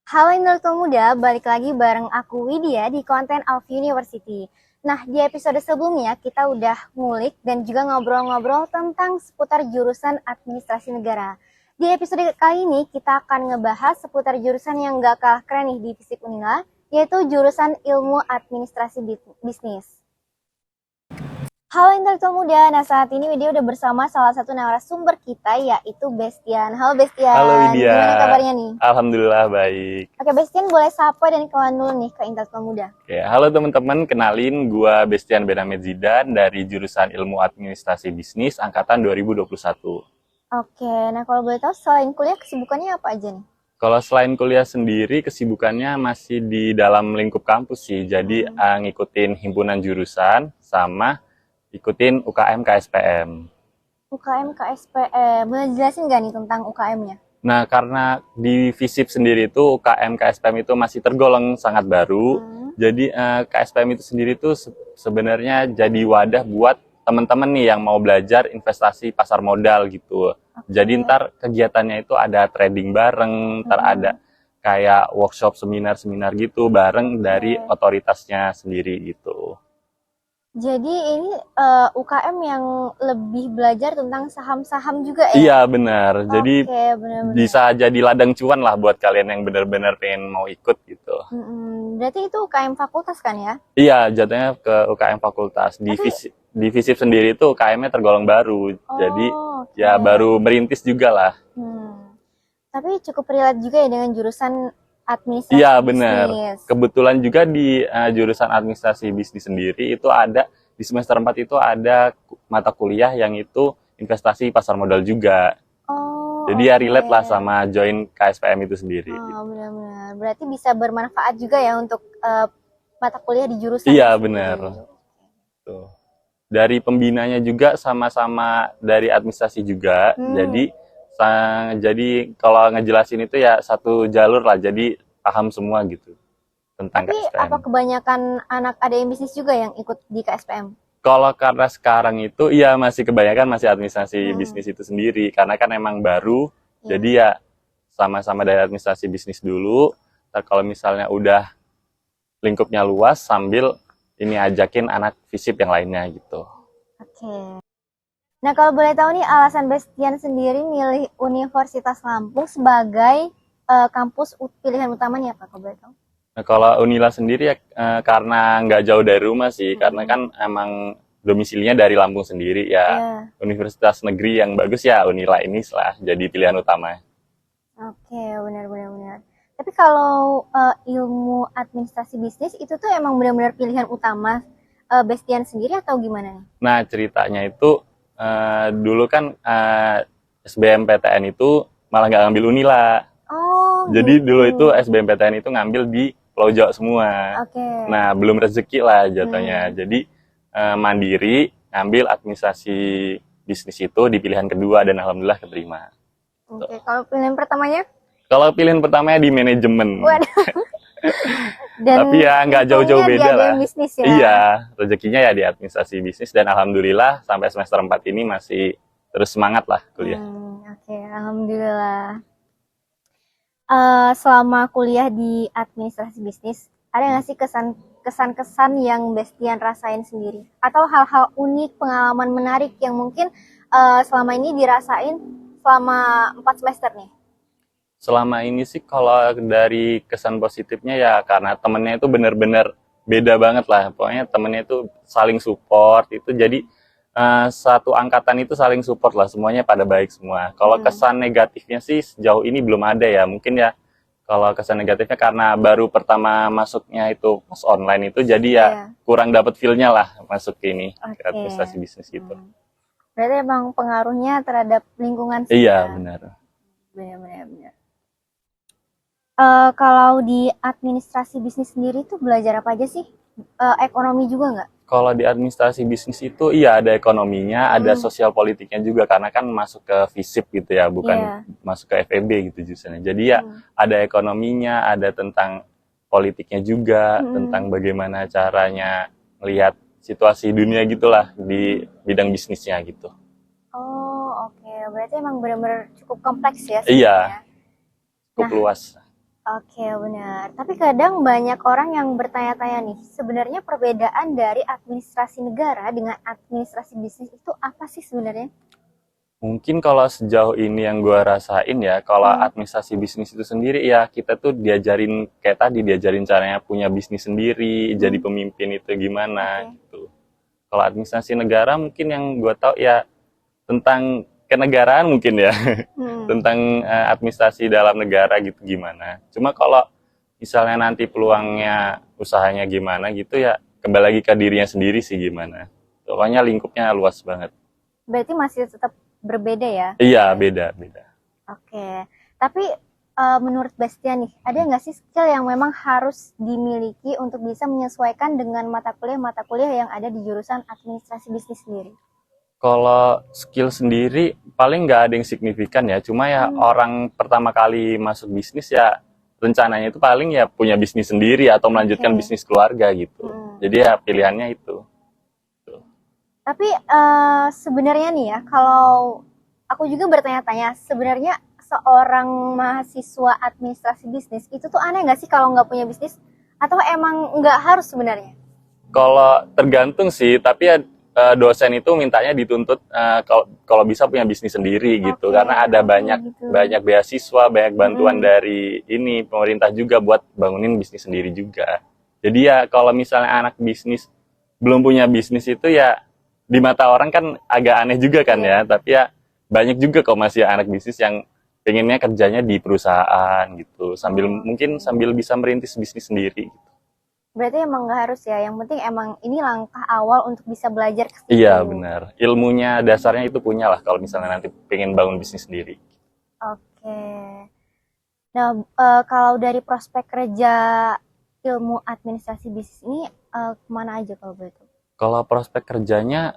Halo Intelektual Muda, balik lagi bareng aku Widya di konten of University. Nah, di episode sebelumnya kita udah ngulik dan juga ngobrol-ngobrol tentang seputar jurusan administrasi negara. Di episode kali ini kita akan ngebahas seputar jurusan yang gak kalah keren nih di FISIP Unila, yaitu jurusan Ilmu Administrasi Bisnis. Halo Intelektual Muda, nah saat ini Widya udah bersama salah satu narasumber kita yaitu Bestian. Halo Bestian, Halo Widya. Gimana kabarnya nih? Alhamdulillah baik. Oke Bestian, boleh sapa dan kenalan dulu nih ke Intelektual Muda. Oke, halo teman-teman, kenalin gua Bestian Benhamid Zidan dari jurusan Ilmu Administrasi Bisnis angkatan 2021. Oke, nah kalau boleh tahu selain kuliah kesibukannya apa aja nih? Kalau selain kuliah sendiri, kesibukannya masih di dalam lingkup kampus sih. Jadi ngikutin himpunan jurusan sama ikutin UKM KSPM. UKM KSPM, boleh jelasin nggak nih tentang UKM-nya? Nah, karena di FISIP sendiri itu UKM KSPM itu masih tergolong sangat baru. Jadi KSPM itu sendiri itu sebenarnya jadi wadah buat teman-teman nih yang mau belajar investasi pasar modal gitu. Jadi ntar kegiatannya itu ada trading bareng, ntar ada kayak workshop seminar-seminar gitu bareng dari otoritasnya sendiri gitu. Jadi ini UKM yang lebih belajar tentang saham-saham juga ya? Iya benar. Jadi Oke, benar-benar. bisa jadi ladang cuan lah buat kalian yang benar-benar pengen mau ikut gitu. Berarti itu UKM fakultas kan ya? Iya, jatuhnya ke UKM fakultas. Di FISIP sendiri itu UKM-nya tergolong baru. Jadi oke. ya baru merintis juga lah. Tapi cukup relate juga ya dengan jurusan administrasi Iya benar. bisnis. Kebetulan juga di jurusan administrasi bisnis sendiri itu ada di semester 4 itu ada mata kuliah yang itu investasi pasar modal juga. Jadi ya relate lah sama join KSPM itu sendiri. Oh, benar-benar. Berarti bisa bermanfaat juga ya untuk mata kuliah di jurusan. Iya benar. Tuh. Dari pembinanya juga sama-sama dari administrasi juga. Jadi kalau ngejelasin itu ya satu jalur lah, jadi paham semua gitu tentang Tapi KSPM. apa kebanyakan anak ADM bisnis juga yang ikut di KSPM? Kalau karena sekarang itu ya masih kebanyakan masih administrasi bisnis itu sendiri, karena kan emang baru, jadi ya sama-sama dari administrasi bisnis dulu. Ntar kalau misalnya udah lingkupnya luas sambil ini ajakin anak FISIP yang lainnya gitu. Oke. Nah, kalau boleh tahu nih alasan Bestian sendiri milih Universitas Lampung sebagai kampus pilihan utamanya apa kalau boleh tahu? Nah, kalau Unila sendiri ya karena nggak jauh dari rumah sih, karena kan emang domisilinya dari Lampung sendiri ya. Universitas negeri yang bagus ya Unila ini lah jadi pilihan utama. Oke, benar. Tapi kalau ilmu administrasi bisnis itu tuh emang benar-benar pilihan utama Bestian sendiri atau gimana nih? Nah, ceritanya itu dulu kan SBMPTN itu malah nggak ngambil Unila. Jadi dulu itu SBMPTN itu ngambil di Pulau Jawa semua. Nah, belum rezeki lah jatuhnya. Jadi mandiri ngambil administrasi bisnis itu di pilihan kedua dan alhamdulillah keterima. Oke, kalau pilihan pertamanya? Kalau pilihan pertamanya di manajemen. Dan tapi ya nggak jauh-jauh beda lah. Bisnis ya? Iya, rezekinya ya di administrasi bisnis dan alhamdulillah sampai semester 4 ini masih terus semangat lah kuliah. Oke, alhamdulillah. Selama kuliah di administrasi bisnis, ada nggak sih kesan-kesan yang Bestian rasain sendiri? Atau hal-hal unik, pengalaman menarik yang mungkin selama ini dirasain selama 4 semester nih? Selama ini sih kalau dari kesan positifnya ya karena temennya itu benar-benar beda banget lah. Pokoknya temennya itu saling support, itu jadi satu angkatan itu saling support lah, semuanya pada baik semua. Kalau kesan negatifnya sih sejauh ini belum ada ya. Mungkin ya kalau kesan negatifnya karena baru pertama masuknya itu pas online itu jadi ya kurang dapat feel-nya lah masuk ke ini, ke administrasi bisnis gitu. Berarti emang pengaruhnya terhadap lingkungan sih. Iya, benar. Benar. Kalau di administrasi bisnis sendiri tuh belajar apa aja sih? Ekonomi juga nggak? Kalau di administrasi bisnis itu iya ada ekonominya, ada sosial politiknya juga karena kan masuk ke FISIP gitu ya, bukan masuk ke FEB gitu jurusannya. Jadi ya ada ekonominya, ada tentang politiknya juga, tentang bagaimana caranya melihat situasi dunia gitulah di bidang bisnisnya gitu. Oh, oke. Berarti emang benar-benar cukup kompleks ya sebenarnya. Iya. Cukup luas. Oke, benar. Tapi kadang banyak orang yang bertanya-tanya nih, sebenarnya perbedaan dari administrasi negara dengan administrasi bisnis itu apa sih sebenarnya? Mungkin kalau sejauh ini yang gue rasain ya, kalau Hmm, administrasi bisnis itu sendiri ya kita tuh diajarin kayak tadi diajarin caranya punya bisnis sendiri, jadi hmm, pemimpin itu gimana oke. gitu. Kalau administrasi negara mungkin yang gue tahu ya tentang kenegaraan mungkin ya, Hmm, tentang administrasi dalam negara gitu gimana. Cuma kalau misalnya nanti peluangnya usahanya gimana gitu ya kembali lagi ke dirinya sendiri sih gimana. Pokoknya lingkupnya luas banget. berarti masih tetap berbeda ya? Iya, beda-beda. Oke, tapi menurut Bastian nih, ada nggak sih skill yang memang harus dimiliki untuk bisa menyesuaikan dengan mata kuliah yang ada di jurusan administrasi bisnis sendiri? Kalau skill sendiri paling nggak ada yang signifikan ya, cuma ya Hmm, orang pertama kali masuk bisnis ya rencananya itu paling ya punya bisnis sendiri atau melanjutkan oke. bisnis keluarga gitu. Hmm. Jadi ya pilihannya itu. Tapi sebenarnya nih ya, kalau aku juga bertanya-tanya, sebenarnya seorang mahasiswa administrasi bisnis itu tuh aneh nggak sih kalau nggak punya bisnis? Atau emang nggak harus sebenarnya? Kalau tergantung sih, tapi ya dosen itu mintanya dituntut kalau kalau bisa punya bisnis sendiri gitu, Oke, karena ada oh banyak gitu. banyak beasiswa, banyak bantuan Mm-mm. dari ini pemerintah juga buat bangunin bisnis sendiri juga. Jadi ya kalau misalnya anak bisnis belum punya bisnis itu ya di mata orang kan agak aneh juga kan Iya. ya, tapi ya banyak juga kok masih anak bisnis yang pengennya kerjanya di perusahaan gitu, sambil Oh, mungkin oke. sambil bisa merintis bisnis sendiri. Berarti emang nggak harus ya. Yang penting emang ini langkah awal untuk bisa belajar ke Iya, situ. benar. Ilmunya dasarnya itu punya lah kalau misalnya nanti pengen bangun bisnis sendiri. Oke. Nah, kalau dari prospek kerja ilmu administrasi bisnis ini kemana aja kalau boleh tahu? Kalau prospek kerjanya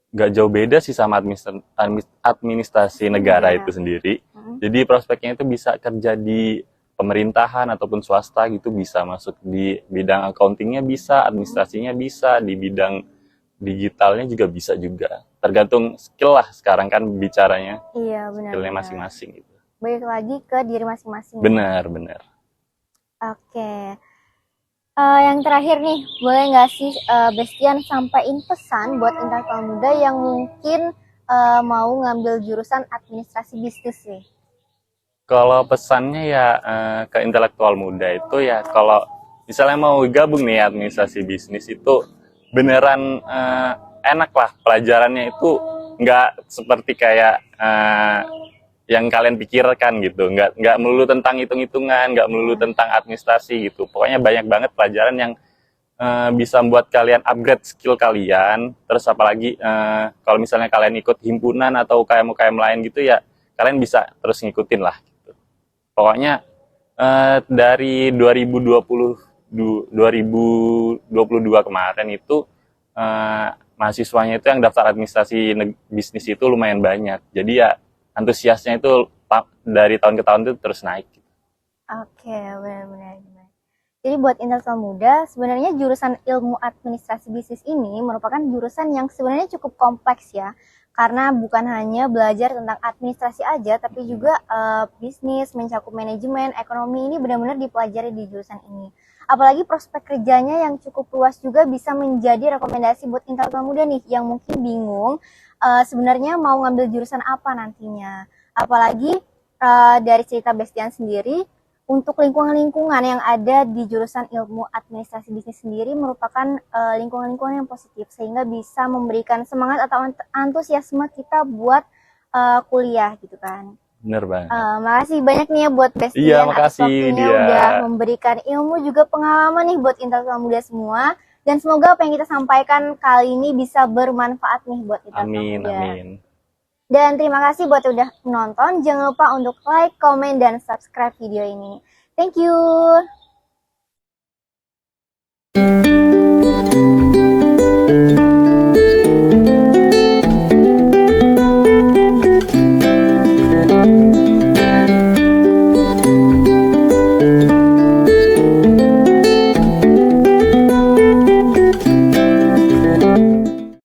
nggak jauh beda sih sama administrasi Pasti negara negara. itu sendiri. Mm. Jadi prospeknya itu bisa kerja di pemerintahan ataupun swasta gitu, bisa masuk di bidang accountingnya bisa, Mm. administrasinya bisa, di bidang digitalnya juga bisa juga. Tergantung skill lah sekarang kan bicaranya, Iya, skillnya benar-benar. masing-masing gitu. Balik lagi ke diri masing-masing ya. Benar, benar. Oke. Yang terakhir nih, boleh nggak sih Bestian sampaikan pesan buat intelektual muda yang mungkin mau ngambil jurusan administrasi bisnis nih? Kalau pesannya ya ke intelektual muda itu ya kalau misalnya mau gabung nih administrasi bisnis itu beneran enak lah pelajarannya itu nggak seperti kayak yang kalian pikirkan gitu, nggak melulu tentang hitung-hitungan, nggak melulu Hmm. tentang administrasi gitu, pokoknya banyak banget pelajaran yang bisa membuat kalian upgrade skill kalian. Terus apalagi kalau misalnya kalian ikut himpunan atau UKM-UKM lain gitu ya kalian bisa terus ngikutin lah gitu. Pokoknya dari 2022 kemarin itu mahasiswanya itu yang daftar administrasi bisnis itu lumayan banyak. Jadi ya antusiasnya itu dari tahun ke tahun itu terus naik. Oke, benar-benar. Jadi buat intelektual muda, sebenarnya jurusan ilmu administrasi bisnis ini merupakan jurusan yang sebenarnya cukup kompleks ya. Karena bukan hanya belajar tentang administrasi aja, tapi juga bisnis, mencakup manajemen, ekonomi ini benar-benar dipelajari di jurusan ini. Apalagi prospek kerjanya yang cukup luas juga bisa menjadi rekomendasi buat intelektual muda nih yang mungkin bingung sebenarnya mau ngambil jurusan apa nantinya. Apalagi dari cerita Bestian sendiri, untuk lingkungan-lingkungan yang ada di jurusan ilmu administrasi bisnis sendiri merupakan lingkungan-lingkungan yang positif sehingga bisa memberikan semangat atau antusiasme kita buat kuliah gitu kan. Bener banget. Makasih banyak nih ya buat Iya, Bestian atas makasih waktunya dia. udah memberikan ilmu juga pengalaman nih buat intelektual muda semua. Dan semoga apa yang kita sampaikan kali ini bisa bermanfaat nih buat intelektual Amin, muda. amin. Dan terima kasih buat udah menonton. Jangan lupa untuk like, komen, dan subscribe video ini. Thank you.